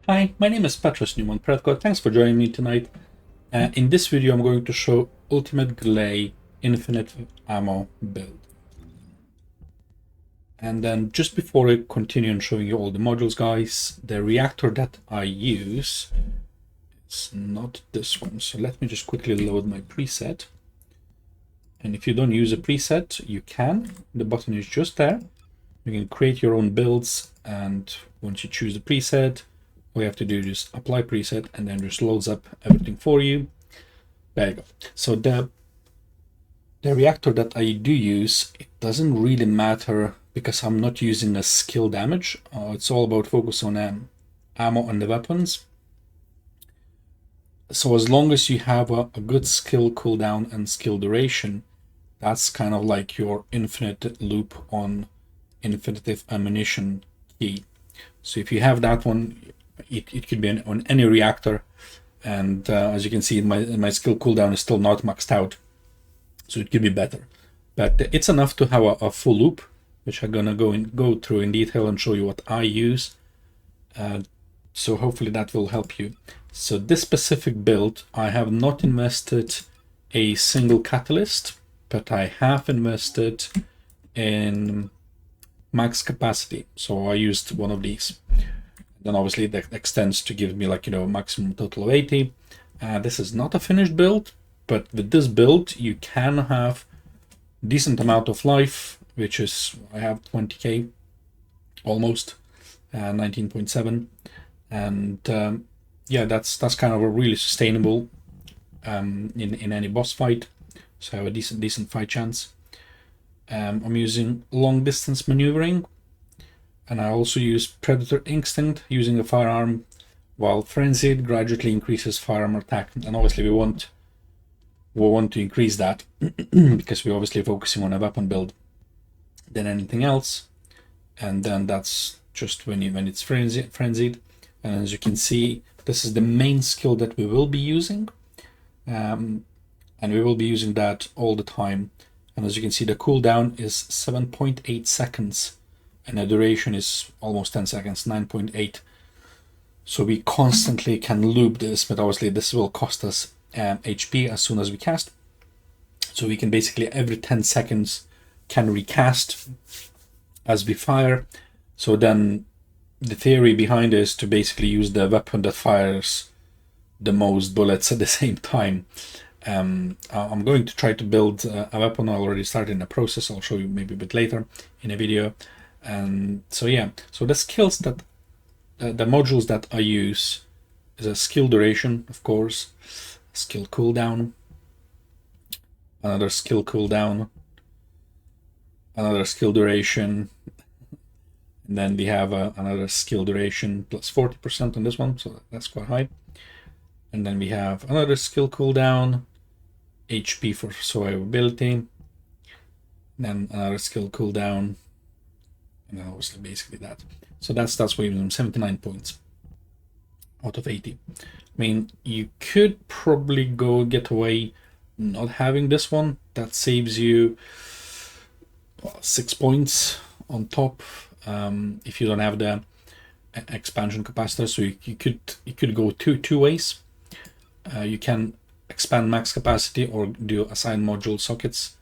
Hi, my name is Petros Newman Predco. Thanks for joining me tonight. In this video, I'm going to show Ultimate Gley Infinite Ammo build. And then just before I continue on showing you all the modules, guys, the reactor that I use is not this one. So let me just quickly load my preset. And if you don't use a preset, you can. The button is just there. You can create your own builds, and once you choose the preset, all you have to do is apply preset, and then just loads up everything for you. There you go. So the reactor that I do use, it doesn't really matter because I'm not using a skill damage. It's all about focus on ammo and the weapons. So as long as you have a good skill cooldown and skill duration, that's kind of like your infinite loop on infinitive ammunition key. So if you have that one, it could be on any reactor, and as you can see, my skill cooldown is still not maxed out, so it could be better. But it's enough to have a full loop, which I'm gonna go through in detail and show you what I use. So hopefully that will help you. So this specific build, I have not invested a single catalyst, but I have invested in max capacity. So I used one of these. Then obviously that extends to give me, like, maximum total of 80. This is not a finished build, but with this build you can have decent amount of life, which is, I have 20k almost, 19.7, and yeah, that's kind of a really sustainable in any boss fight. So I have a decent fight chance. I'm using long distance maneuvering, and I also use Predator Instinct using a firearm, while Frenzied gradually increases firearm attack. And obviously we want to increase that because we're obviously focusing on a weapon build than anything else. And then that's just when it's frenzied. And as you can see, this is the main skill that we will be using, and we will be using that all the time. And as you can see, the cooldown is 7.8 seconds, and the duration is almost 10 seconds, 9.8. So we constantly can loop this, but obviously this will cost us HP as soon as we cast. So we can basically every 10 seconds can recast as we fire. So then the theory behind it is to basically use the weapon that fires the most bullets at the same time. I'm going to try to build a weapon. I already started in the process. I'll show you maybe a bit later in a video. And so yeah, so the skills that the modules that I use is a skill duration, of course, skill cooldown, another skill cooldown, another skill duration, and then we have another skill duration plus 40% on this one, so that's quite high. And then we have another skill cooldown, HP for survivability, then another skill cooldown, and then obviously basically that. So that's what we give 79 points out of 80. I mean, you could probably get away not having this one. That saves you 6 points on top if you don't have the expansion capacitor. So you could go two ways. You can expand max capacity or do assign module sockets.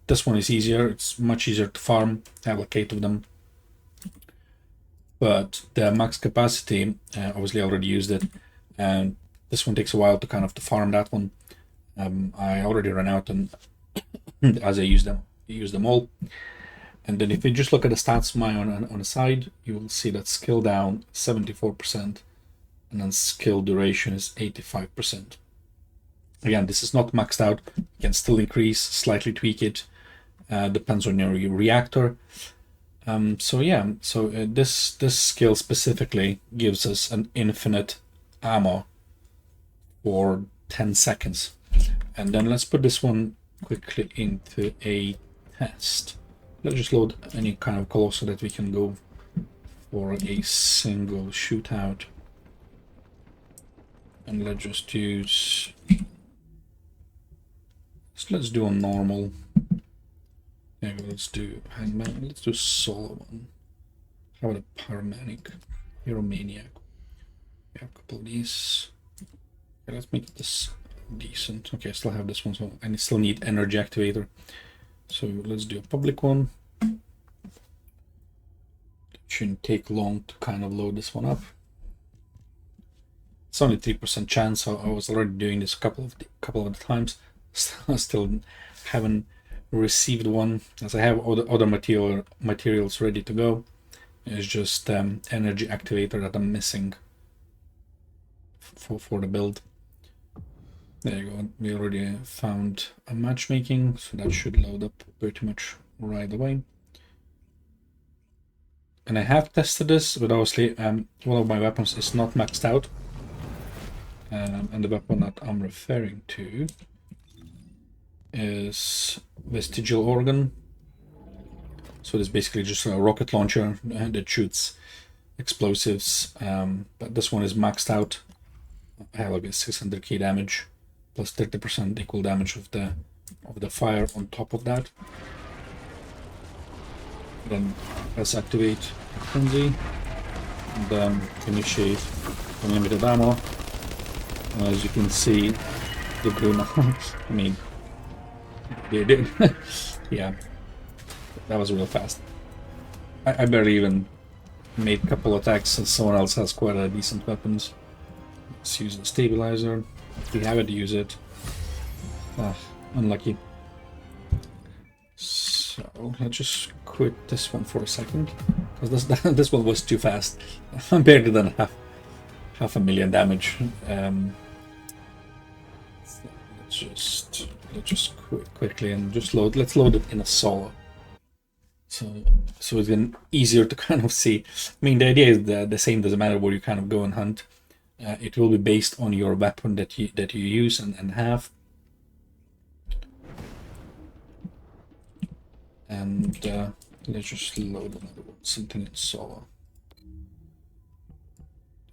This one is easier. It's much easier to farm, have like 8 of them. But the max capacity, obviously I already used it, and this one takes a while to farm that one. I already ran out, and as I use them all. And then if you just look at the stats on the side, you will see that skill down 74%, and then skill duration is 85%. Again, this is not maxed out. You can still increase, slightly tweak it. Depends on your reactor. So yeah, so this skill specifically gives us an infinite ammo for 10 seconds. And then let's put this one quickly into a test. Let's just load any kind of color so that we can go for a single shootout. And let's just use, let's do a normal. Yeah, let's do hangman. Let's do solo one. How about a paramaniac? Hero maniac. We have a couple of these. Okay, let's make this decent. Okay, I still have this one, so I still need energy activator. So let's do a public one. It shouldn't take long to kind of load this one up. It's only 3% chance, so I was already doing this a couple of times. Still haven't received one, as I have all the other materials ready to go. It's just energy activator that I'm missing for the build. There you go. We already found a matchmaking, so that should load up pretty much right away. And I have tested this, but obviously one of my weapons is not maxed out. And the weapon that I'm referring to is Vestigial Organ. So it's basically just a rocket launcher that shoots explosives. But this one is maxed out. I have like a 600k damage plus 30% equal damage of the fire on top of that. Then let's activate Frenzy and then initiate unlimited ammo. As you can see, the green. I mean, they did. Yeah, that was real fast. I barely even made a couple attacks, and someone else has quite a decent weapons. Let's use the stabilizer. If you have it, use it. Unlucky. So let's just quit this one for a second, because this one was too fast. I'm barely done half a million damage. Let's just quit quickly and just load. Let's load it in a solo. So it's then easier to kind of see. I mean, the idea is the same. Doesn't matter where you kind of go and hunt. It will be based on your weapon that you use and have. And let's just load another one, something in solo.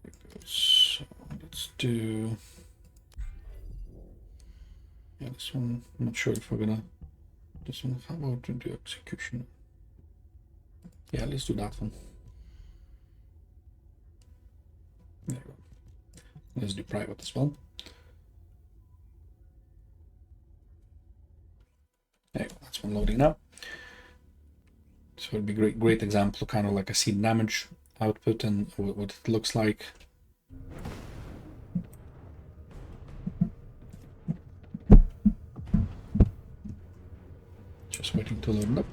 There it goes. So let's do. Yeah, this one. I'm not sure if we're gonna. This one. How about to do execution? Yeah, let's do that one. There we go. Let's do private as well. There you go. That's one loading now. So it'll be great example, kind of like a seed damage output and what it looks like. Just waiting to load up.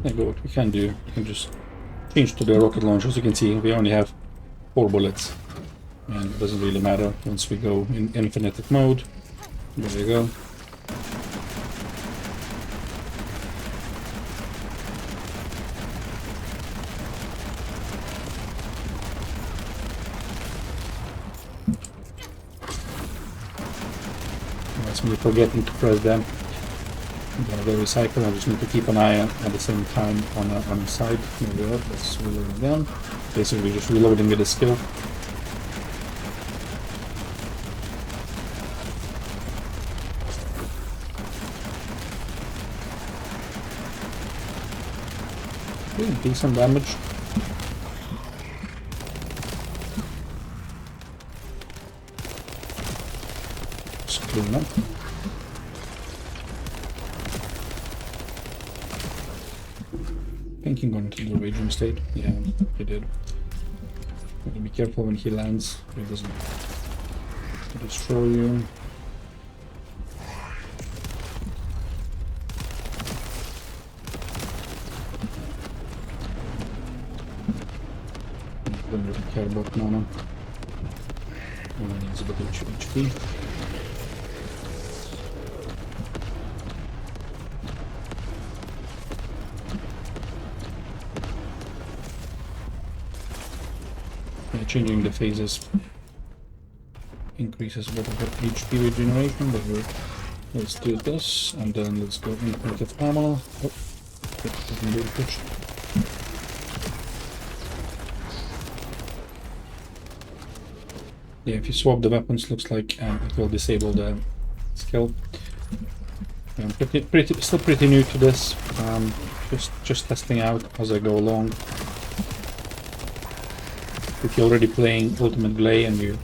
There you go. What we can do, we can just change to the rocket launcher. As you can see, we only have 4 bullets, and it doesn't really matter once we go in infinite mode. There you go. That's me forgetting to press them. I'm gonna go recycle. I just need to keep an eye at the same time on the side. There we go. Let's reload again. Basically, just reloading with a skill. Doing decent damage. Just clean up. Thinking going to the raging state. Yeah, he did. Be careful when he lands, he doesn't destroy you. Don't really care about mana. Only needs a bit of HP. Changing the phases increases a bit of HP regeneration, but let's do this, and then let's go infinite ammo. Oh, it doesn't do push. Yeah, if you swap the weapons, looks like it will disable the skill. I'm still pretty new to this. Just testing out as I go along. If you're already playing Ultimate Gley and you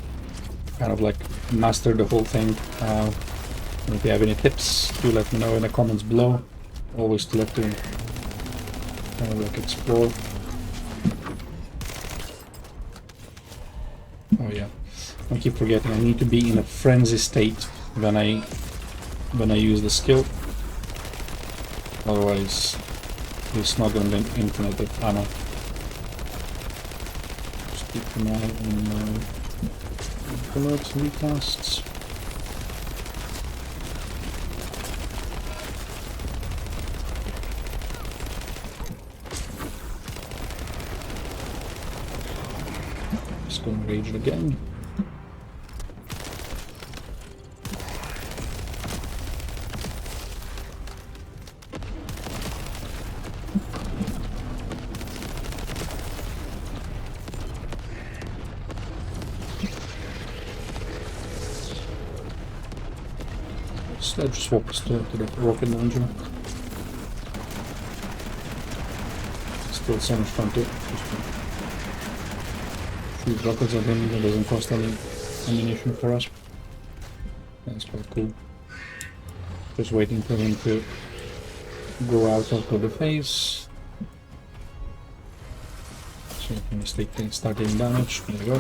kind of like master the whole thing, and if you have any tips, do let me know in the comments below. Always love to kind of like explore. Oh yeah, I keep forgetting. I need to be in a frenzy state when I use the skill. Otherwise, it's not going to be infinite ammo. Just keep an eye on bullets, recasts. Just going to rage it again. Let's just walk us to the rocket launcher. Still so much fun to shoot rockets at him. It doesn't cost any ammunition for us. That's quite cool. Just waiting for him to go out of the phase. So if you mistake things, start taking damage. There we go.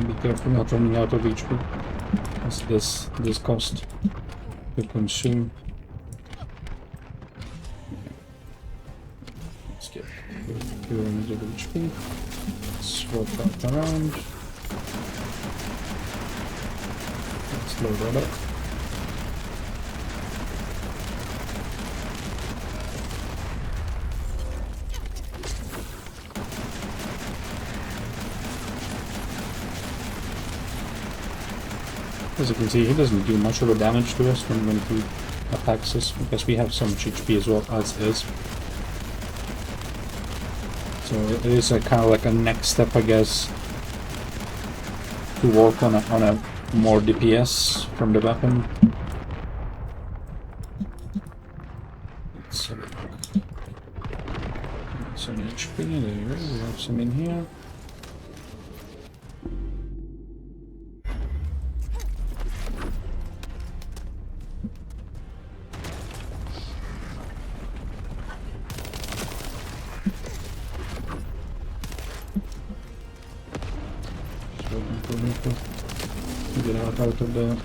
Be careful not running out of HP, as this cost to consume. Let's get 200 HP. Swap that around. Let's load that up. As you can see, he doesn't do much of a damage to us when he attacks us, because we have so much HP as well as is. So it is a kind of like a next step, I guess, to work on a more DPS from the weapon. So, some HP, there you go, we have some in here. Get out of the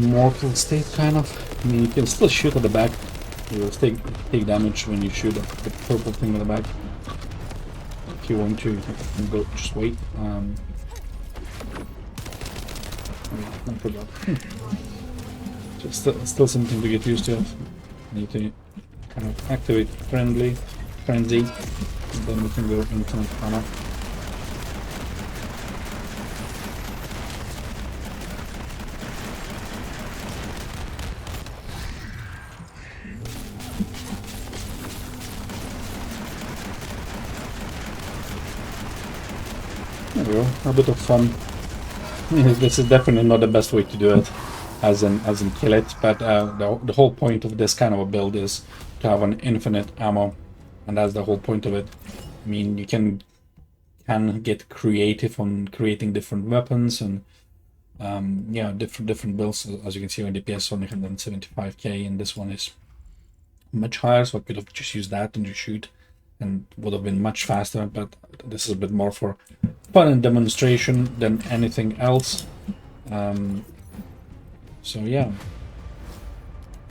mortal state, kind of. I mean, you can still shoot at the back. You will take damage when you shoot at the purple thing at the back. If you want to, you can go. Just wait. I forgot. Just still something to get used to. Need to kind of activate frenzy, and then we can go infinite ammo. There we go, a bit of fun. This is definitely not the best way to do it, as in kill it, but the whole point of this kind of a build is to have an infinite ammo, and that's the whole point of it. I mean, you can get creative on creating different weapons and yeah, different builds. As you can see, on DPS only 175k, and this one is much higher, so I could have just used that and just shoot, and would have been much faster. But this is a bit more for fun and demonstration than anything else. So yeah,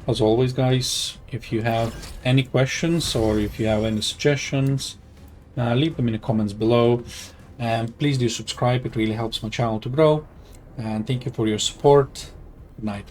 as always, guys, if you have any questions or if you have any suggestions, leave them in the comments below, and please do subscribe. It really helps my channel to grow. And thank you for your support. Good night.